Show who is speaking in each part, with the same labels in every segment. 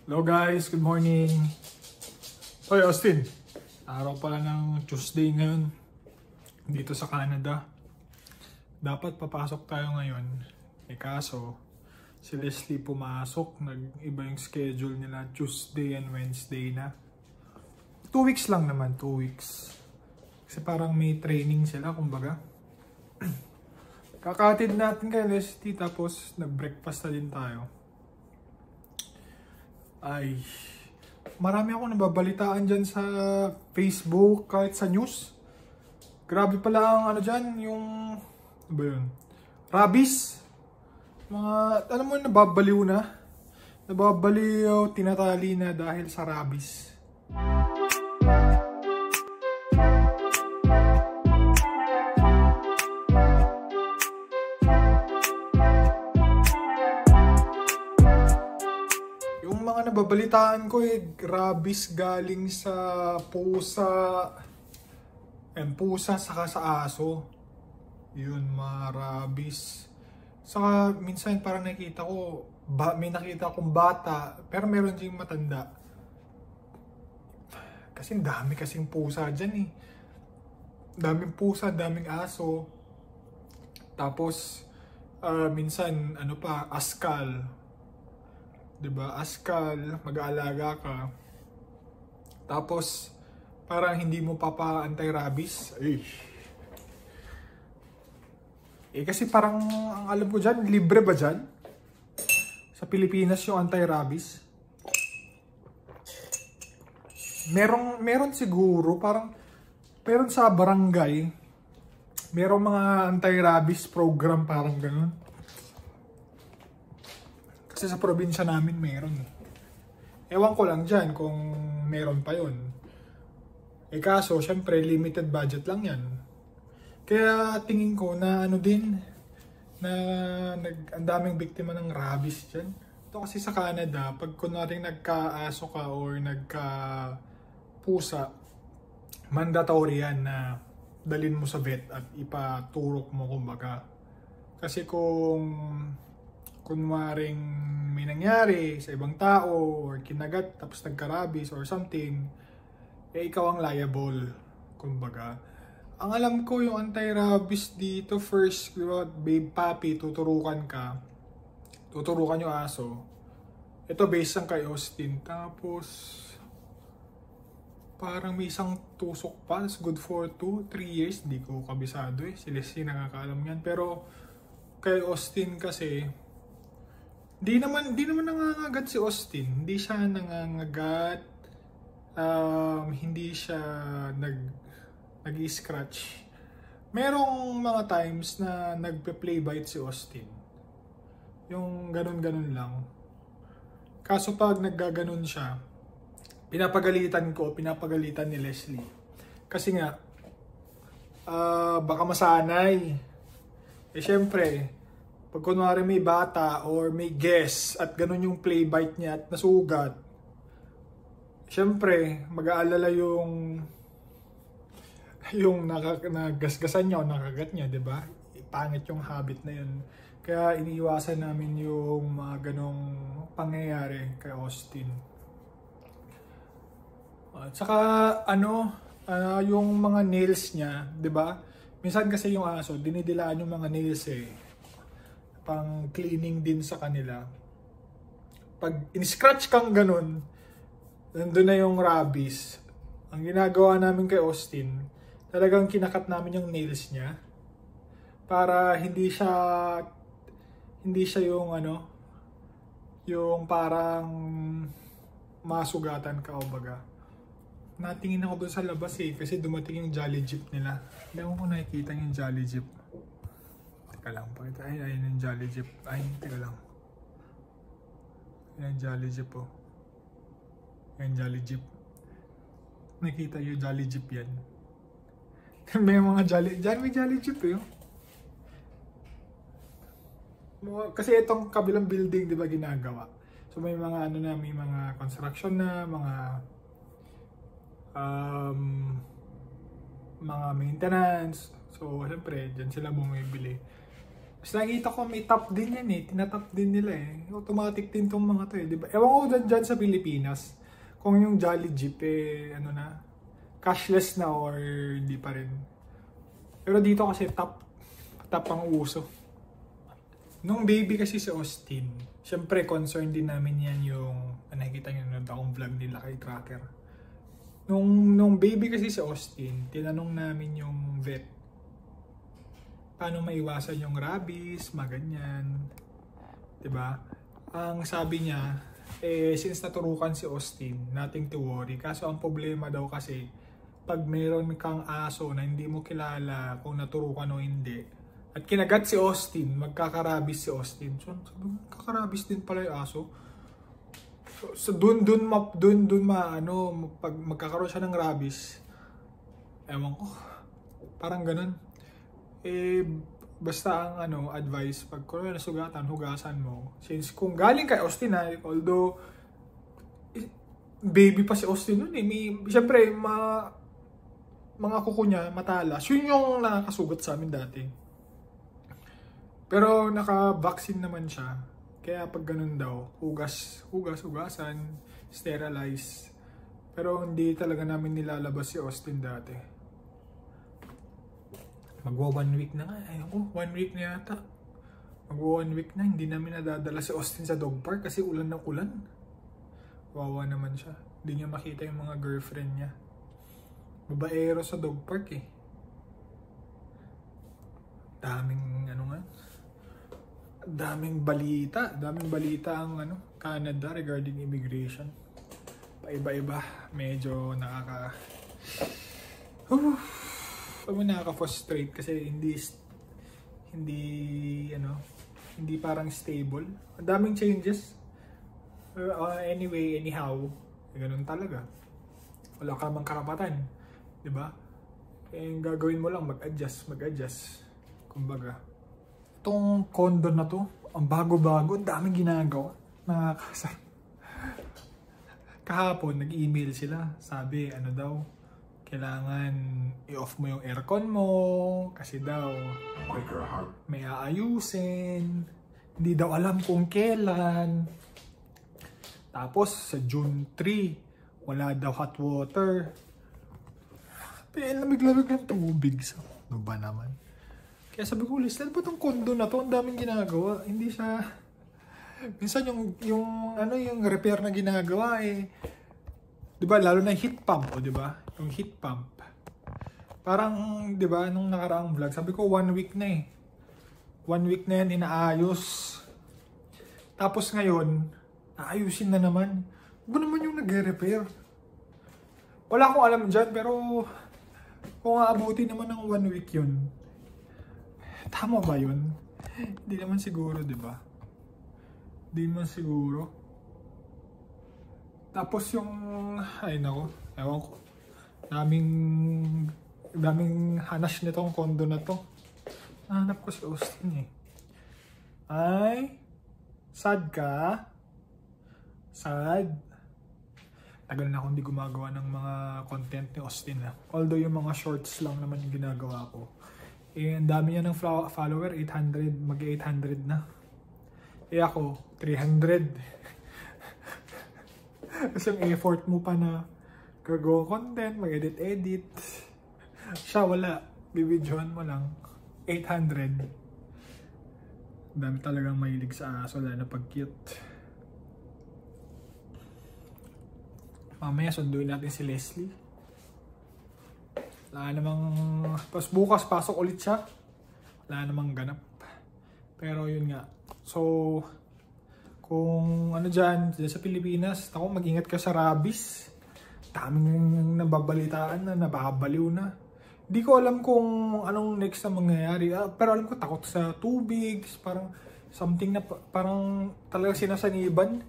Speaker 1: Hello guys, good morning. Hoy Austin, araw pala ng Tuesday ngayon dito sa Canada. Dapat papasok tayo ngayon. Kaso, si Leslie pumasok. Nag-iba yung schedule nila, Tuesday and Wednesday na. 2 weeks lang naman, 2 weeks. Kasi parang may training sila, kumbaga. Kakatid natin kay Leslie tapos nag-breakfast na din tayo. Ay, marami akong nababalitaan dyan sa Facebook, kahit sa news. Grabe pala ang ano dyan, yung, ano ba yun? Rabies. Mga, alam mo, nababaliw na. Nababaliw, tinatali na dahil sa rabies. Mga nababalitaan ko rabies galing sa pusa saka sa aso. Yun, mga rabies. Saka minsan parang nakita ko, may nakita akong bata pero meron ding matanda. Kasi dami kasing pusa dyan eh. Daming pusa, daming aso. Tapos minsan ano pa, askal. Diba? Askal, mag-aalaga ka. Tapos, parang hindi mo anti-rabies. Kasi parang, ang alam ko dyan, libre ba dyan? Sa Pilipinas yung anti-rabies? Meron siguro, parang, meron sa barangay, merong mga anti-rabies program, parang ganun. Kasi sa probinsya namin meron. Ewan ko lang dyan kung meron pa yun. Kaso, syempre, limited budget lang yan. Kaya tingin ko na ano din, na ang daming biktima ng rabies dyan. Ito kasi sa Canada, pag kunwari nagka-aso ka or nagka-pusa, mandatory yan na dalin mo sa vet at ipaturok mo kumbaga. Kasi kung kunwaring may nangyari sa ibang tao or kinagat tapos nagka-rabies or something, ikaw ang liable, kumbaga. Ang alam ko yung anti-rabies dito, first, babe puppy, tuturukan yung aso. Ito based lang kay Austin. Tapos parang may isang tusok pa, it's good for 2-3 years, di ko kabisado si Leslie nakakaalam yan. Pero kay Austin kasi Di naman nangangagat si Austin. Hindi siya nangangagat. Hindi siya nag-scratch. Merong mga times na nagpe-play bite si Austin. Yung ganun-ganun lang. Kaso pag naggaganon siya, pinapagalitan ni Leslie. Kasi nga, baka masanay. Syempre, pag kunwari may bata or may guest at ganun yung play bite niya at nasugat, syempre mag-aalala yung nagasgasan niya o nakagat niya, diba? Pangit yung habit na yun. Kaya iniiwasan namin yung mga ganong pangyayari kay Austin. At saka yung mga nails niya, diba? Minsan kasi yung aso, dinidilaan yung mga nails pang cleaning din sa kanila. Pag in-scratch kang ganun, nandun na yung rabies. Ang ginagawa namin kay Austin, talagang kinakat namin yung nails niya para hindi siya yung yung parang masugatan ka o baga. Natingin ako doon sa labas kasi dumating yung Jolly Jeep nila. Hindi ko nakikita yung Jolly Jeep. Teka lang, pakita. Ayun yung Jolly Jeep. Teka lang. Ayan Jolly Jeep Ayan Jolly Jeep. Nakita yung Jolly Jeep yan. May mga Jolly Jeep Kasi itong kabilang building, di ba, ginagawa. So may mga may mga construction na, mga maintenance. So, siyempre, dyan sila bumibili. Mas nakikita ko may top din yan eh. Tinatap din nila eh. Automatic din tong mga to eh. Diba? Ewan ko dyan sa Pilipinas. Kung yung Jolly Jeep eh, ano na, cashless na or hindi pa rin. Pero dito kasi top ang uso. Nung baby kasi si Austin, syempre concern din namin yan yung, nakikita nyo nanood akong vlog nila kay Tracker. Nung baby kasi si Austin, tinanong namin yung vet, paano maiwasan yung rabies, maganyan. Diba? Ang sabi niya, since naturukan si Austin, nothing to worry. Kaso ang problema daw kasi, pag mayroon kang aso na hindi mo kilala kung naturukan o hindi, at kinagat si Austin, magkakarabis si Austin. So, kakarabis din pala yung aso. So dun pag magkakaroon siya ng rabies, ewan ko, parang ganun. Basta ang advice, pag kung nasugatan, hugasan mo. Since kung galing kay Austin although baby pa si Austin nun siyempre mga kuko niya matalas. Yun yung nakakasugat sa amin dati. Pero naka-vaccine naman siya. Kaya pag ganun daw, hugasan, sterilize. Pero hindi talaga namin nilalabas si Austin dati. Magwa 1 week na nga. Ayun ko, 1 week na yata. Magwa 1 week na, hindi namin nadadala si Austin sa dog park kasi ulan ng ulan. Wawa naman siya. Hindi niya makita yung mga girlfriend niya. Babaero sa dog park eh. Daming balita ang Canada regarding immigration. Paiba-iba, medyo nakaka-frustrate kasi hindi parang stable. Ang daming changes. Anyhow, ganun talaga. Wala ka namang karapatan, 'di ba? Gagawin mo lang mag-adjust. Kumbaga, itong condo na to, ang bago-bago, ang daming ginagawa. Nakakasar. Kahapon, nag-email sila. Sabi, kailangan i-off mo yung aircon mo kasi daw may aayusin. Hindi daw alam kung kailan. Tapos, sa June 3, wala daw hot water. Lamig-lamig ng tubig. Ano ba naman? Kaya sabi ko, listen ba itong condo na to? Ang daming ginagawa. Hindi siya... Minsan yung repair na ginagawa diba, lalo na yung heat pump, diba? Yung heat pump. Parang, diba, nung nakaraang vlog, sabi ko 1 week na 1 week na yan inaayos. Tapos ngayon, aayusin na naman. Ba naman yung nag-repair? Wala akong alam dyan, pero kung aabuti naman ng 1 week yun, tama ba yun? Hindi naman siguro, diba? Hindi naman siguro. Tapos yung, ewan ko. Daming hanas nitong condo na to. Hanap ko si Austin sad ka? Sad? Tagal na akong hindi gumagawa ng mga content ni Austin Although yung mga shorts lang naman yung ginagawa ko. Ang dami niya ng follower, 800, mag-800 na. Ako, 300. Kasi yung effort mo pa na gagawa content, mag-edit. Siya wala, bibidyohan mo lang, 800. Dami talagang mahilig sa aso, lalo na pag cute. Mamaya sunduin natin si Leslie. Wala namang, pas bukas pasok ulit siya. Wala namang ganap. Pero yun nga. So, kung dyan sa Pilipinas, mag-ingat ka sa rabies. Daming nababalitaan na, nababaliw na. Di ko alam kung anong next na mangyayari. Pero alam ko, takot sa tubig. Parang something na parang talaga sinasaniban.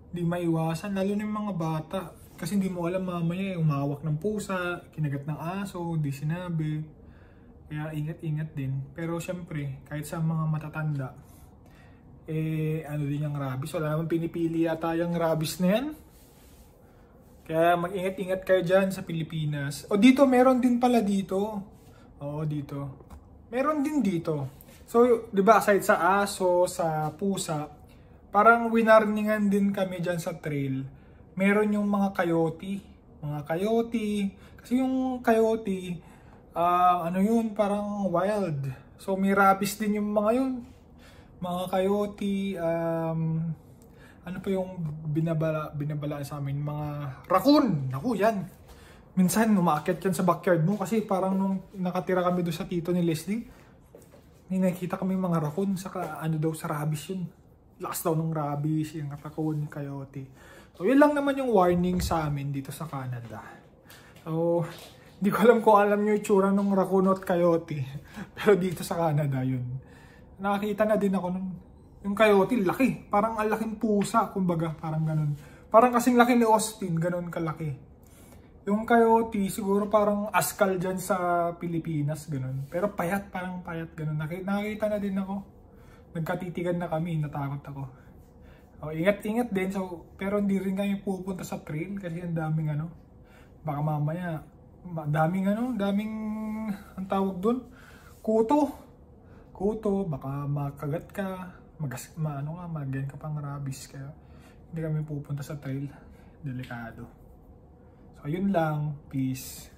Speaker 1: Di maiwasan, lalo na yung mga bata. Kasi hindi mo alam mamaya, umawak ng pusa, kinagat ng aso, di sinabi. Kaya ingat-ingat din. Pero syempre, kahit sa mga matatanda, din yung rabies. Wala naman pinipili yata yung rabies na yan. Kaya mag-ingat-ingat kayo dyan sa Pilipinas. O dito, meron din pala dito. Oo, dito. Meron din dito. So, di ba, aside sa aso, sa pusa, parang winarningan din kami dyan sa trail. Meron yung mga coyote. Mga coyote. Kasi yung coyote, ano yun, parang wild. So, may rabies din yung mga yun. Mga coyote, ano pa yung binabala sa amin? Mga raccoon. Naku, yan. Minsan, umaakyat yan sa backyard mo kasi parang nung nakatira kami doon sa tito ni Leslie, may nakita kami mga raccoon, saka ano daw sa rabies yun. Lakas daw ng rabies, yung raccoon, coyote. So, yun lang naman yung warning sa amin dito sa Canada. So, hindi ko alam kung alam nyo yung itsura ng raccoon at coyote. Pero dito sa Canada, yun. Nakakita na din ako nun. Yung coyote, laki. Parang ang laking pusa, kumbaga. Parang ganun. Parang kasing laki ni Austin, ganun kalaki. Yung coyote, siguro parang askal dyan sa Pilipinas, ganun. Pero payat, parang payat, ganun. Nakakita na din ako. Nagkatitigan na kami, natakot ako. Oh, ingat-ingat din. So, pero hindi rin kami pupunta sa trail kasi ang daming ano. Baka mamaya, daming ang tawag dun, kuto, baka makagat ka, magain ka pang rabies, kaya hindi kami pupunta sa trail, delikado. So yun lang, peace.